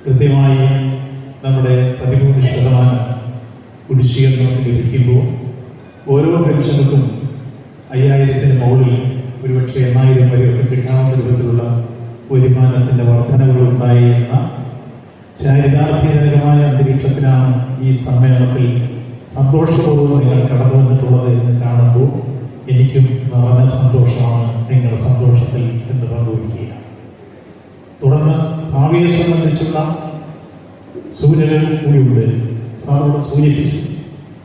കൃത്യമായി നമ്മുടെ 13% കുടിശ്ശിക നമുക്ക് ലഭിക്കുമ്പോൾ ഓരോ പെൻഷനുക്കും 5000-ന് മുകളിൽ ഒരുപക്ഷെ 8000 വരെയൊക്കെ കിട്ടാവുന്ന രൂപത്തിലുള്ള വരുമാനത്തിൻ്റെ വർധനകളുണ്ടായി എന്ന ചാരിതാർത്ഥ്യജനകമായ അന്തരീക്ഷത്തിലാണ് ഈ സമ്മേളനത്തിൽ സന്തോഷപൂർവ്വം നിങ്ങൾ കടന്നു വന്നിട്ടുള്ളത് എന്ന് കാണുമ്പോൾ എനിക്കും നിറഞ്ഞ സന്തോഷമാണ് നിങ്ങളുടെ സന്തോഷത്തിൽ എന്ന് പങ്കുവയ്ക്കുക. തുടർന്ന് ഭാവിയെ സംബന്ധിച്ചുള്ള സൂചനകൾ കൂടിയുണ്ട്. സാറോട് സൂചിപ്പിച്ചു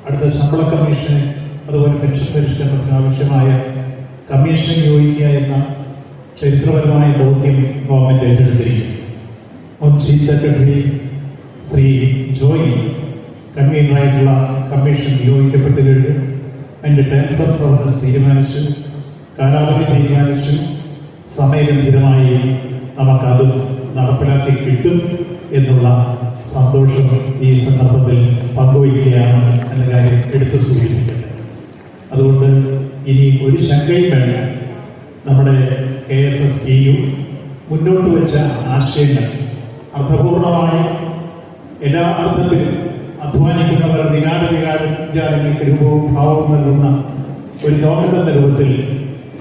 അടുത്ത ശമ്പള കമ്മീഷന് അതുപോലെ പെൻഷൻ പരിഷ്കരണത്തിന് ആവശ്യമായ കമ്മീഷൻ നിയോഗിക്കുക എന്ന ചരിത്രപരമായ ദൗത്യം ഗവൺമെന്റ് ഏറ്റെടുത്തിരിക്കും. മുൻ ചീഫ് സെക്രട്ടറി ശ്രീ ജോയി കൺവീനറായിട്ടുള്ള കമ്മീഷൻ നിയോഗിക്കപ്പെട്ടു കഴിഞ്ഞു. അതിൻ്റെ ടേംസ് ഓഫ് റെഫറൻസ് തീരുമാനിച്ചു, കാലാവധി തീരുമാനിച്ചു. സമയബന്ധിതമായി നമുക്കത് നടപ്പിലാക്കി കിട്ടും എന്നുള്ള സന്തോഷം ഈ സന്ദർഭത്തിൽ പങ്കുവയ്ക്കുകയാണ് എന്ന കാര്യം എടുത്തു സൂചിപ്പിക്കുന്നത്. അതുകൊണ്ട് ഇനി ഒരു ശങ്കയും വേണ്ട. നമ്മുടെ KSSTU മുന്നോട്ട് വെച്ച ആശയങ്ങൾ അർത്ഥപൂർണമായി എല്ലാ അർത്ഥത്തിലും അധ്വാനിക്കുന്നവർ വികാരങ്ങൾക്ക് രൂപവും ഭാവവും നൽകുന്ന ഒരു ലോകം എന്ന രൂപത്തിൽ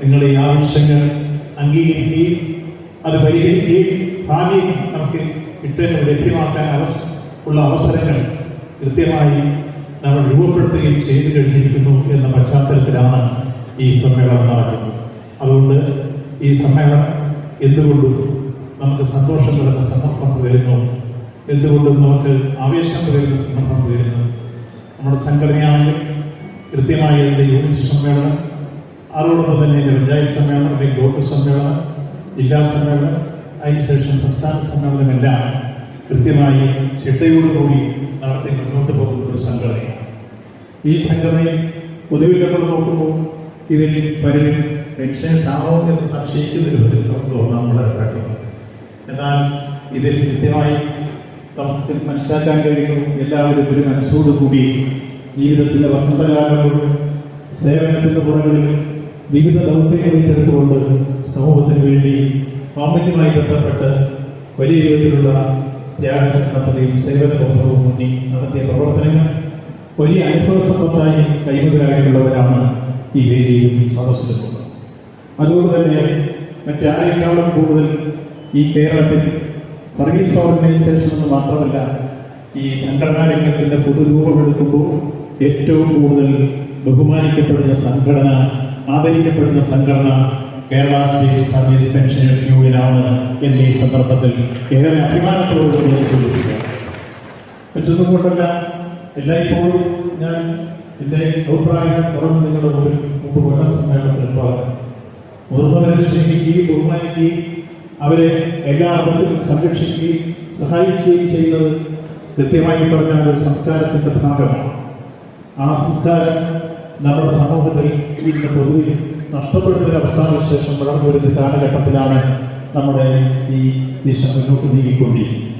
നിങ്ങൾ ഈ ആവശ്യങ്ങൾ അംഗീകരിക്കുകയും അത് പരിഹരിക്കുകയും ഭാവി നമുക്ക് കിട്ടുന്ന ലഭ്യമാക്കാൻ ഉള്ള അവസരങ്ങൾ കൃത്യമായി നമ്മൾ രൂപപ്പെടുത്തുകയും ചെയ്തു കഴിഞ്ഞിരിക്കുന്നു എന്ന പശ്ചാത്തലത്തിലാണ് ഈ സമ്മേളനം നടക്കുന്നത്. അതുകൊണ്ട് ഈ സമ്മേളനം എന്തുകൊണ്ടും നമുക്ക് സന്തോഷം വരുന്ന സന്ദർഭം വരുന്നു, എന്തുകൊണ്ടും നമുക്ക് ആവേശം വരുന്ന സന്ദർഭം വരുന്നു. നമ്മുടെ സംഘടനയാണെങ്കിൽ കൃത്യമായി അതിൻ്റെ യൂണിറ്റ് സമ്മേളനം, അതോടൊപ്പം തന്നെ പഞ്ചായത്ത് സമ്മേളനം, അല്ലെങ്കിൽ ബ്ലോക്ക് സമ്മേളനം, ജില്ലാ സമ്മേളനം, അതിനുശേഷം സംസ്ഥാന സമ്മേളനമെല്ലാം കൃത്യമായി ചിട്ടയോടുകൂടി നടത്തി മുന്നോട്ട് പോകുന്ന ഒരു സംഘടനയാണ്. ഈ സംഘടനയിൽ പൊതുവിൽ നമ്മൾ നോക്കുമ്പോൾ ഇതിൽ പലരും പെൻഷൻസ് ആണോ എന്ന് സംശയിക്കുന്ന രൂപത്തിൽ നമുക്ക് തോന്നാൻ വളരെ പ്രകടമാണ്. എന്നാൽ ഇതിൽ കൃത്യമായി നമുക്ക് മനസ്സിലാക്കാൻ കഴിയുന്നു, എല്ലാവരും ഒരു മനസ്സോടുകൂടി ജീവിതത്തിൻ്റെ വസന്തകാലങ്ങളിലും സേവനത്തിൻ്റെ പുറകളിൽ വിവിധ ദൗത്യങ്ങൾ ഏറ്റെടുത്തുകൊണ്ട് സമൂഹത്തിന് വേണ്ടി ഗവൺമെന്റുമായി ബന്ധപ്പെട്ട് വലിയ രീതിയിലുള്ള ത്യാഗപദ്ധതിയും സേവനബോധവും മുന്നിൽ നടത്തിയ പ്രവർത്തനങ്ങൾ വലിയ അനുഭവസമ്പത്തായി കൈമുതലായിട്ടുള്ളവരാണ് ഈ വേദിയും സദസ്സിലുള്ളത്. അതുകൊണ്ട് തന്നെ മറ്റാരെക്കാളും കൂടുതൽ ഈ കേരളത്തിൽ സർവീസ് ഓർഗനൈസേഷൻ എന്ന് മാത്രമല്ല ഈ സംഘടനാ രംഗത്തിൻ്റെ പൊതുരൂപമെടുക്കുമ്പോൾ ഏറ്റവും കൂടുതൽ ബഹുമാനിക്കപ്പെടുന്ന സംഘടന, ആദരിക്കപ്പെടുന്ന സംഘടന കേരള സ്റ്റേറ്റ് സർവീസ് പെൻഷനേഴ്സ് യൂണിയനാണ് എന്ന ഈ സന്ദർഭത്തിൽ ഏറെ അഭിമാനത്തോടുകൂടി സൂചിപ്പിക്കുക. മറ്റൊന്നും കൊണ്ടല്ല, എല്ലായ്പ്പോഴും ഞാൻ എൻ്റെ അഭിപ്രായം തുറന്ന് നിങ്ങളുടെ മുമ്പ് കൊല്ലം സമ്മേളനത്തിൽ പറഞ്ഞു. മുതിർന്നവരെ സ്നേഹിക്കുകയും ബഹുമാനിക്കുകയും അവരെ എല്ലാ അർത്ഥത്തിലും സംരക്ഷിക്കുകയും സഹായിക്കുകയും ചെയ്യുന്നത് കൃത്യമായി പറഞ്ഞാൽ ഒരു സംസ്കാരത്തിൻ്റെ ഭാഗമാണ്. ആ സംസ്കാരം നമ്മുടെ സമൂഹത്തിൽ ഇന്ന് പൊതുവിൽ നഷ്ടപ്പെടുന്ന അവസ്ഥാവിശേഷം വളർന്നു വരുന്ന കാലഘട്ടത്തിലാണ് നമ്മുടെ ഈ ദിശ മുന്നോട്ട് നീങ്ങിക്കൊണ്ടിരിക്കുന്നത്.